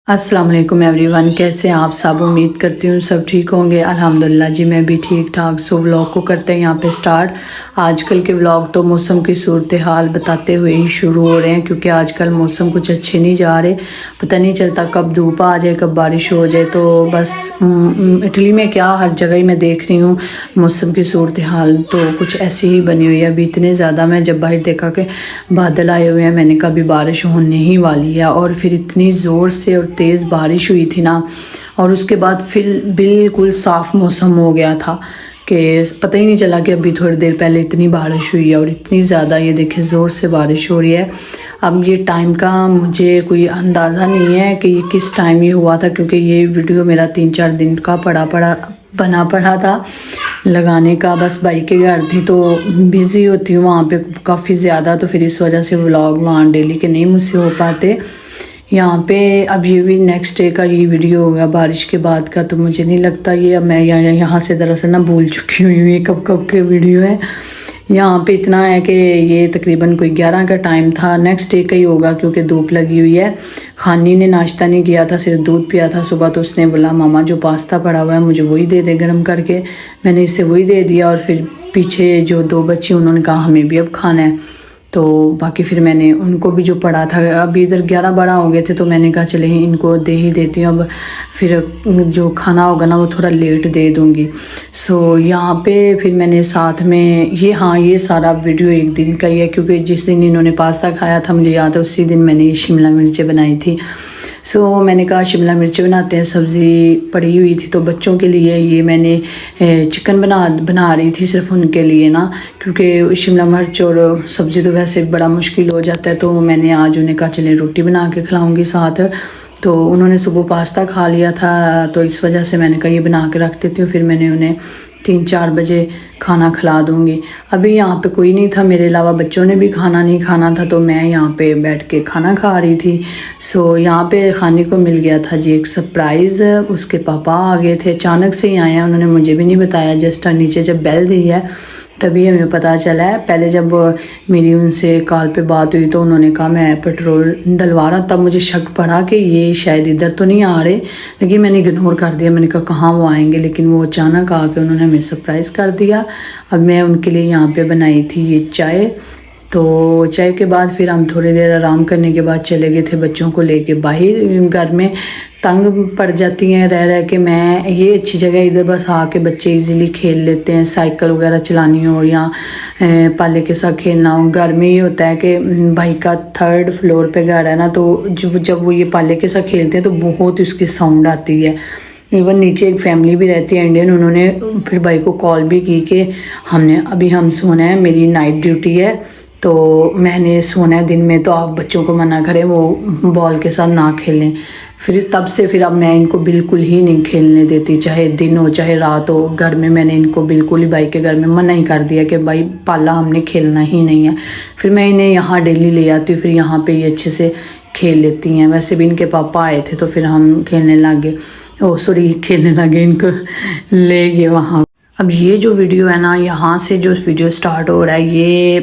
अस्सलाम वालेकुम एवरीवन, कैसे हैं आप सब। उम्मीद करती हूँ सब ठीक होंगे। अल्हम्दुलिल्लाह जी मैं भी ठीक ठाक। सो व्लॉग को करते हैं यहाँ पे स्टार्ट। आजकल के व्लॉग तो मौसम की सूरत हाल बताते हुए ही शुरू हो रहे हैं, क्योंकि आजकल मौसम कुछ अच्छे नहीं जा रहे। पता नहीं चलता कब धूप आ जाए कब बारिश हो जाए। तो बस इटली में क्या हर जगह ही मैं देख रही हूँ मौसम की सूरत हाल तो कुछ ऐसी ही बनी हुई है। अभी इतने ज़्यादा मैं जब बाहर देखा कि बादल आए हुए हैं, मैंने कहा अभी बारिश होने ही वाली है। और फिर इतनी ज़ोर से और तेज़ बारिश हुई थी ना, और उसके बाद फिर बिल्कुल साफ़ मौसम हो गया था कि पता ही नहीं चला कि अभी थोड़ी देर पहले इतनी बारिश हुई है। और इतनी ज़्यादा ये देखें ज़ोर से बारिश हो रही है। अब ये टाइम का मुझे कोई अंदाज़ा नहीं है कि ये किस टाइम ये हुआ था, क्योंकि ये वीडियो मेरा 3-4 दिन का बना पड़ा था लगाने का। बस भाई के घर थी तो बिज़ी होती हूँ वहाँ पे काफ़ी ज़्यादा, तो फिर इस वजह से व्लॉग वहाँ डेली के नहीं मुझसे हो पाते यहाँ पे। अब ये भी नेक्स्ट डे का ये वीडियो होगा बारिश के बाद का, तो मुझे नहीं लगता ये। अब मैं यहाँ से दरअसल ना भूल चुकी हूँ ये कब के वीडियो है। यहाँ पे इतना है कि ये तकरीबन कोई 11 का टाइम था, नेक्स्ट डे का ही होगा, क्योंकि धूप लगी हुई है। खानी ने नाश्ता नहीं किया था, सिर्फ दूध पिया था सुबह। तो उसने बोला मामा जो पास्ता पड़ा हुआ है मुझे वही दे दे गर्म करके। मैंने इसे वही दे दिया। और फिर पीछे जो 2 बच्चे उन्होंने कहा हमें भी अब खाना है, तो बाकी फिर मैंने उनको भी जो पड़ा था, अभी इधर 11-12 हो गए थे, तो मैंने कहा चले इनको दे ही देती हूँ। अब फिर जो खाना होगा ना वो थोड़ा लेट दे दूँगी। सो यहाँ पे फिर मैंने साथ में ये सारा वीडियो एक दिन का ही है, क्योंकि जिस दिन इन्होंने पास्ता खाया था मुझे याद है उसी दिन मैंने ये शिमला मिर्चें बनाई थी। सो मैंने कहा शिमला मिर्च बनाते हैं, सब्ज़ी पड़ी हुई थी तो बच्चों के लिए ये मैंने चिकन बना रही थी सिर्फ उनके लिए ना, क्योंकि शिमला मिर्च और सब्ज़ी तो वैसे बड़ा मुश्किल हो जाता है। तो मैंने आज उन्हें कहा चले रोटी बना के खिलाऊंगी साथ। तो उन्होंने सुबह पास्ता खा लिया था, तो इस वजह से मैंने कहा ये बना के रख देती हूँ, फिर मैंने उन्हें 3-4 बजे खाना खिला दूँगी। अभी यहाँ पे कोई नहीं था मेरे अलावा, बच्चों ने भी खाना नहीं खाना था, तो मैं यहाँ पे बैठ के खाना खा रही थी। सो यहाँ पे खाने को मिल गया था जी एक सरप्राइज़। उसके पापा आ गए थे, अचानक से ही आए हैं, उन्होंने मुझे भी नहीं बताया। जस्ट नीचे जब बेल दी है तभी हमें पता चला है। पहले जब मेरी उनसे कॉल पे बात हुई तो उन्होंने कहा मैं पेट्रोल डलवा रहा, तब मुझे शक पड़ा कि ये शायद इधर तो नहीं आ रहे, लेकिन मैंने इग्नोर कर दिया। मैंने कहा कहाँ वो आएंगे, लेकिन वो अचानक आके उन्होंने हमें सरप्राइज़ कर दिया। अब मैं उनके लिए यहाँ पे बनाई थी ये चाय। तो चाय के बाद फिर हम थोड़ी देर आराम करने के बाद चले गए थे बच्चों को लेके बाहर। घर में तंग पड़ जाती हैं रह रह के। मैं ये अच्छी जगह इधर बस आके बच्चे इजीली खेल लेते हैं, साइकिल वगैरह चलानी हो या पाले के साथ खेलना हो। घर में ये होता है कि भाई का 3rd फ्लोर पे घर है ना, तो जब वो ये पाले के साथ खेलते हैं तो बहुत उसकी साउंड आती है। इवन नीचे एक फैमिली भी रहती है इंडियन, उन्होंने फिर भाई को कॉल भी की कि हम सोना है, मेरी नाइट ड्यूटी है, तो मैंने सोना है दिन में, तो आप बच्चों को मना करें वो बॉल के साथ ना खेलें। फिर तब से फिर अब मैं इनको बिल्कुल ही नहीं खेलने देती, चाहे दिन हो चाहे रात हो। घर में मैंने इनको बिल्कुल ही भाई के घर में मना ही कर दिया कि भाई पाला हमने खेलना ही नहीं है। फिर मैं इन्हें यहाँ डेली ले आती हूँ, फिर यहाँ पे ये अच्छे से खेल लेती हैं। वैसे भी इनके पापा आए थे तो फिर हम खेलने लगे, खेलने लगे, इनको ले गए वहाँ। अब ये जो वीडियो है ना, यहाँ से जो वीडियो स्टार्ट हो रहा है ये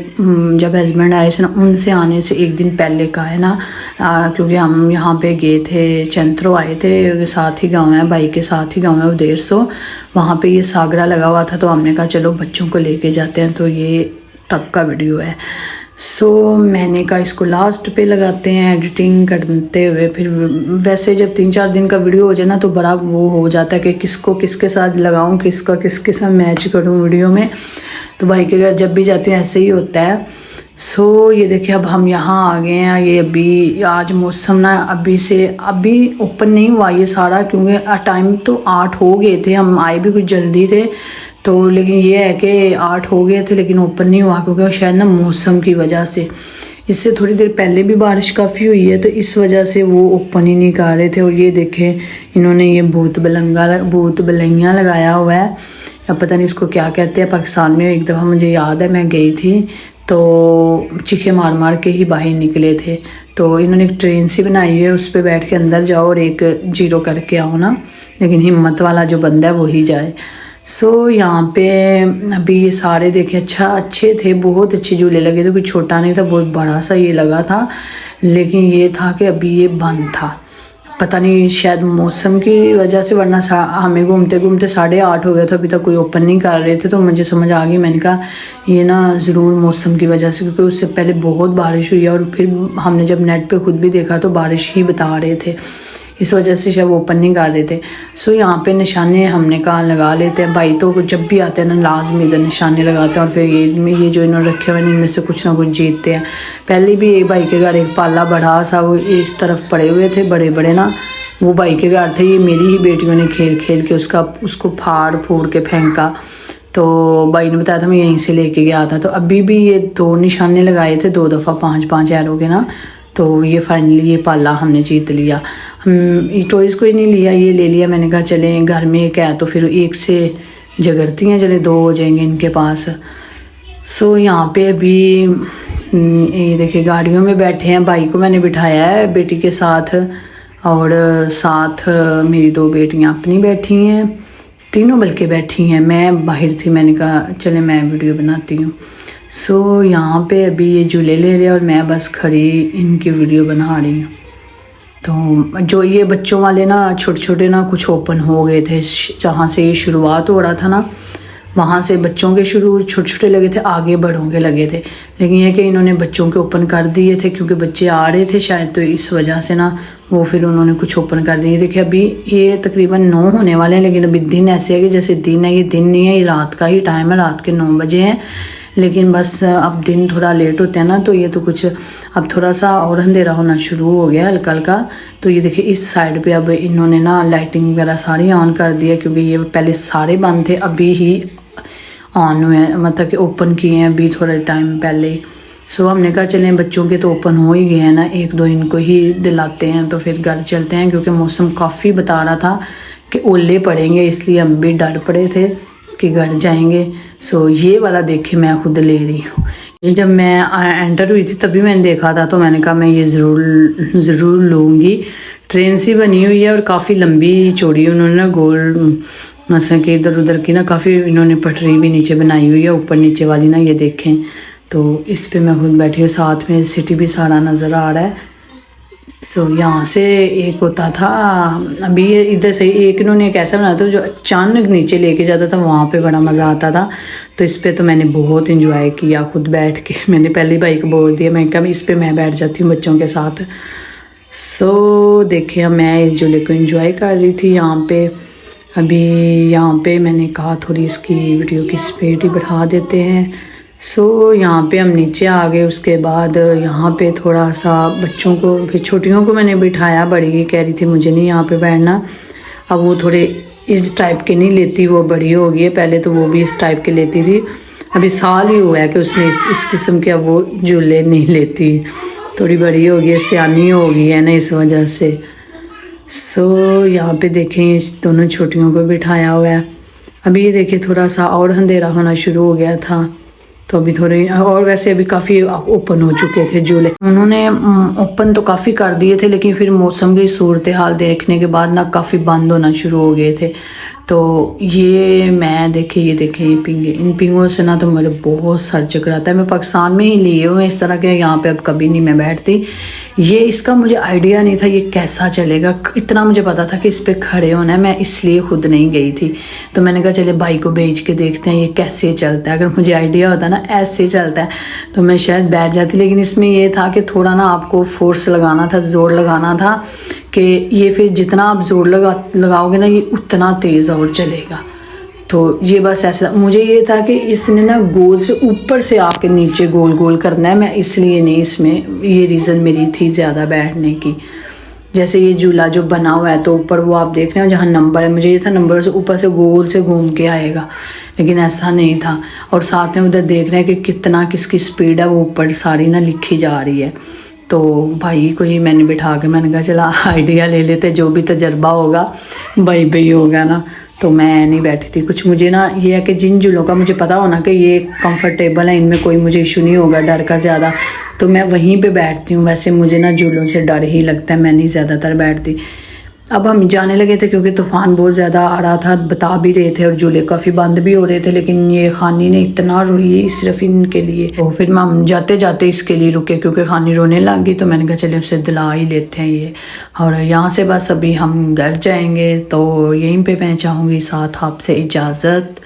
जब हस्बैंड आए थे ना उनसे आने से एक दिन पहले का है ना, क्योंकि हम यहाँ पे गए थे, चंत्रो आए थे, साथ ही गाँव है, भाई के साथ ही गाँव है उदेर सो। वहाँ पे ये सागरा लगा हुआ था, तो हमने कहा चलो बच्चों को लेके जाते हैं, तो ये तब का वीडियो है। सो मैंने कहा इसको लास्ट पे लगाते हैं एडिटिंग करते हुए। फिर वैसे जब 3-4 दिन का वीडियो हो जाए ना तो बड़ा वो हो जाता है कि किसको किसके साथ लगाऊं, किसका किसके साथ मैच करूं वीडियो में। तो भाई के घर जब भी जाते हैं ऐसे ही होता है। सो ये देखिए अब हम यहाँ आ गए हैं। ये अभी आज मौसम ना अभी ओपन नहीं हुआ ये सारा, क्योंकि टाइम तो 8 हो गए थे, हम आए भी कुछ जल्दी थे तो। लेकिन ये है कि 8 हो गए थे लेकिन ओपन नहीं हुआ, क्योंकि शायद ना मौसम की वजह से। इससे थोड़ी देर पहले भी बारिश काफ़ी हुई है, तो इस वजह से वो ओपन ही नहीं कर रहे थे। और ये देखें इन्होंने ये भूत बलैया लगाया हुआ है, या पता नहीं इसको क्या कहते हैं। पाकिस्तान में एक दफ़ा मुझे याद है मैं गई थी तो चीखे मार मार के ही बाहर निकले थे। तो इन्होंने एक ट्रेन सी बनाई है, उस पर बैठ के अंदर जाओ और एक 0 करके आओ ना, लेकिन हिम्मत वाला जो बंदा है वही जाए। सो यहाँ पे अभी ये सारे देखे अच्छे थे, बहुत अच्छे झूले लगे थे। कोई छोटा नहीं था, बहुत बड़ा सा ये लगा था, लेकिन ये था कि अभी ये बंद था। पता नहीं शायद मौसम की वजह से, वरना हमें घूमते घूमते 8:30 हो गया था, अभी तक कोई ओपन नहीं कर रहे थे। तो मुझे समझ आ गई, मैंने कहा ये ना ज़रूर मौसम की वजह से, क्योंकि उससे पहले बहुत बारिश हुई है और फिर हमने जब नेट पे खुद भी देखा तो बारिश ही बता रहे थे, इस वजह से शायद वो ओपन नहीं कर रहे थे। सो यहाँ पे निशाने हमने कहा लगा लेते हैं। भाई तो जब भी आते हैं ना लाजमी इधर निशाने लगाते हैं, और फिर ये जो इन्होंने रखे हुए हैं इनमें से कुछ ना कुछ जीतते हैं। पहले भी एक भाई के घर एक पाला बड़ा सा वो इस तरफ पड़े हुए थे, बड़े बड़े ना, वो भाई के घर थे। ये मेरी ही बेटियों ने खेल खेल के उसको फाड़ फूड़ के फेंका। तो भाई ने बताया था, मैं यहीं से लेके गया था। तो अभी भी ये 2 निशाने लगाए थे, 2 दफ़ा 5-5 एरो के ना। तो ये फाइनली ये पाला हमने जीत लिया। हम टॉयज़ कोई नहीं लिया, ये ले लिया। मैंने कहा चलें, घर में एक है तो फिर एक से झगड़ती हैं, चले 2 हो जाएंगे इनके पास। सो यहाँ पे अभी ये देखिए गाड़ियों में बैठे हैं। भाई को मैंने बिठाया है बेटी के साथ, और साथ मेरी 2 बेटियाँ अपनी बैठी हैं, तीनों बल्कि बैठी हैं। मैं बाहर थी, मैंने कहा चले मैं वीडियो बनाती हूँ। सो यहाँ पे अभी ये झूले ले रहे हैं और मैं बस खड़ी इनकी वीडियो बना रही हूँ। तो जो ये बच्चों वाले ना छोटे छोटे ना कुछ ओपन हो गए थे, जहाँ से ये शुरुआत हो रहा था ना वहाँ से बच्चों के शुरू छोटे छोटे लगे थे, आगे बड़ों के लगे थे। लेकिन ये कि इन्होंने बच्चों के ओपन कर दिए थे, क्योंकि बच्चे आ रहे थे शायद, तो इस वजह से ना वो फिर उन्होंने कुछ ओपन कर दिए। देखिए अभी ये तकरीबन 9 होने वाले हैं, लेकिन अभी दिन ऐसे है कि जैसे दिन है, ये दिन नहीं है, ये रात का ही टाइम है, रात के 9 बजे हैं। लेकिन बस अब दिन थोड़ा लेट होते हैं ना, तो ये तो कुछ अब थोड़ा सा और अंधेरा होना शुरू हो गया हल्का हल्का। तो ये देखिए इस साइड पे अब इन्होंने ना लाइटिंग वगैरह सारी ऑन कर दी है, क्योंकि ये पहले सारे बंद थे, अभी ही ऑन हुए हैं, मतलब कि ओपन किए हैं अभी थोड़ा टाइम पहले ही। सो हमने कहा चलें, बच्चों के तो ओपन हो ही गए हैं ना, 1-2 इनको ही दिलाते हैं तो फिर घर चलते हैं, क्योंकि मौसम काफ़ी बता रहा था कि ओले पड़ेंगे, इसलिए हम भी डर पड़े थे कि घर जाएंगे। सो ये वाला देखे मैं खुद ले रही हूँ। ये जब मैं एंटर हुई थी तभी मैंने देखा था, तो मैंने कहा मैं ये ज़रूर लूँगी। ट्रेन सी बनी हुई है और काफ़ी लंबी चौड़ी, उन्होंने ना गोल मतलब कि इधर उधर की ना काफ़ी इन्होंने पटरी भी नीचे बनाई हुई है, ऊपर नीचे वाली ना, ये देखें। तो इस पे मैं खुद बैठी हूँ, साथ में सिटी भी सारा नज़र आ रहा है। सो यहाँ से एक होता था, अभी इधर से एक इन्होंने एक ऐसा बनाया था जो अचानक नीचे लेके जाता था, वहाँ पे बड़ा मज़ा आता था। तो इस पे तो मैंने बहुत इंजॉय किया खुद बैठ के। मैंने पहली बाइक बोल दिया, मैं कहा इस पे मैं बैठ जाती हूँ बच्चों के साथ। सो देखिए मैं इस झूले को इंजॉय कर रही थी यहाँ पे। अभी यहाँ पे मैंने कहा थोड़ी इसकी वीडियो की स्पीड ही बढ़ा देते हैं। सो यहाँ पे हम नीचे आ गए। उसके बाद यहाँ पे थोड़ा सा बच्चों को, फिर छोटियों को मैंने बिठाया, बड़ी कह रही थी मुझे नहीं यहाँ पे बैठना। अब वो थोड़े इस टाइप के नहीं लेती, वो बड़ी हो गई है, पहले तो वो भी इस टाइप के लेती थी। अभी साल ही हुआ है कि उसने इस किस्म के अब वो झूले नहीं लेती, थोड़ी बड़ी हो गई है, सियानी हो गई है ना, इस वजह से। सो यहाँ पे देखें दोनों छोटियों को बिठाया हुआ है। अभी ये देखिए थोड़ा सा और अंधेरा होना शुरू हो गया था, तो अभी थोड़े और वैसे अभी काफ़ी ओपन हो चुके थे झूले। उन्होंने ओपन तो काफ़ी कर दिए थे, लेकिन फिर मौसम की सूरत हाल देखने के बाद ना काफ़ी बंद होना शुरू हो गए थे। तो ये मैं देखे ये पिंगे, इन पिंगों से ना तो मेरे बहुत सर चकराता है। मैं पाकिस्तान में ही लिए हुए इस तरह के, यहाँ पे अब कभी नहीं मैं बैठती। ये इसका मुझे आइडिया नहीं था ये कैसा चलेगा, इतना मुझे पता था कि इस पे खड़े होना है, मैं इसलिए खुद नहीं गई थी। तो मैंने कहा चले भाई को भेज के देखते हैं ये कैसे चलता है। अगर मुझे आइडिया होता ना ऐसे चलता है तो मैं शायद बैठ जाती, लेकिन इसमें ये था कि थोड़ा ना आपको फोर्स लगाना था, ज़ोर लगाना था कि ये फिर जितना आप ज़ोर लगाओगे ना ये उतना तेज़ और चलेगा। तो ये बस ऐसा मुझे ये था कि इसने ना गोल से ऊपर से आके नीचे गोल गोल करना है, मैं इसलिए नहीं, इसमें ये रीज़न मेरी थी ज़्यादा बैठने की। जैसे ये झूला जो बना हुआ है तो ऊपर वो आप देख रहे हो जहाँ नंबर है, मुझे ये था नंबर से ऊपर से गोल से घूम के आएगा, लेकिन ऐसा नहीं था। और साथ में उधर देख रहे हैं कि कितना किसकी स्पीड है, वो ऊपर सारी ना लिखी जा रही है। तो भाई को ही मैंने बिठा के मैंने कहा चला आइडिया ले लेते, जो भी तजर्बा होगा भाई होगा ना। तो मैं नहीं बैठी थी कुछ, मुझे ना ये है कि जिन झूलों का मुझे पता होना कि ये कंफर्टेबल है, इनमें कोई मुझे इशू नहीं होगा डर का ज़्यादा, तो मैं वहीं पे बैठती हूँ। वैसे मुझे ना झूलों से डर ही लगता है, मैं नहीं ज़्यादातर बैठती। अब हम जाने लगे थे क्योंकि तूफ़ान बहुत ज़्यादा आ रहा था, बता भी रहे थे और झूले काफ़ी बंद भी हो रहे थे, लेकिन ये खानी ने इतना रोई सिर्फ इनके लिए। तो फिर हम जाते जाते इसके लिए रुके क्योंकि खानी रोने लग गई, तो मैंने कहा चले उसे दिला ही लेते हैं ये। और यहाँ से बस अभी हम घर जाएंगे, तो यहीं पर मैं चाहूँगी साथ आपसे इजाज़त।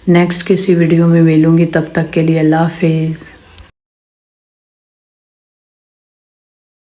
नेक्स्ट किसी वीडियो में मिलूँगी, तब तक के लिए अल्लाह हाफिज़।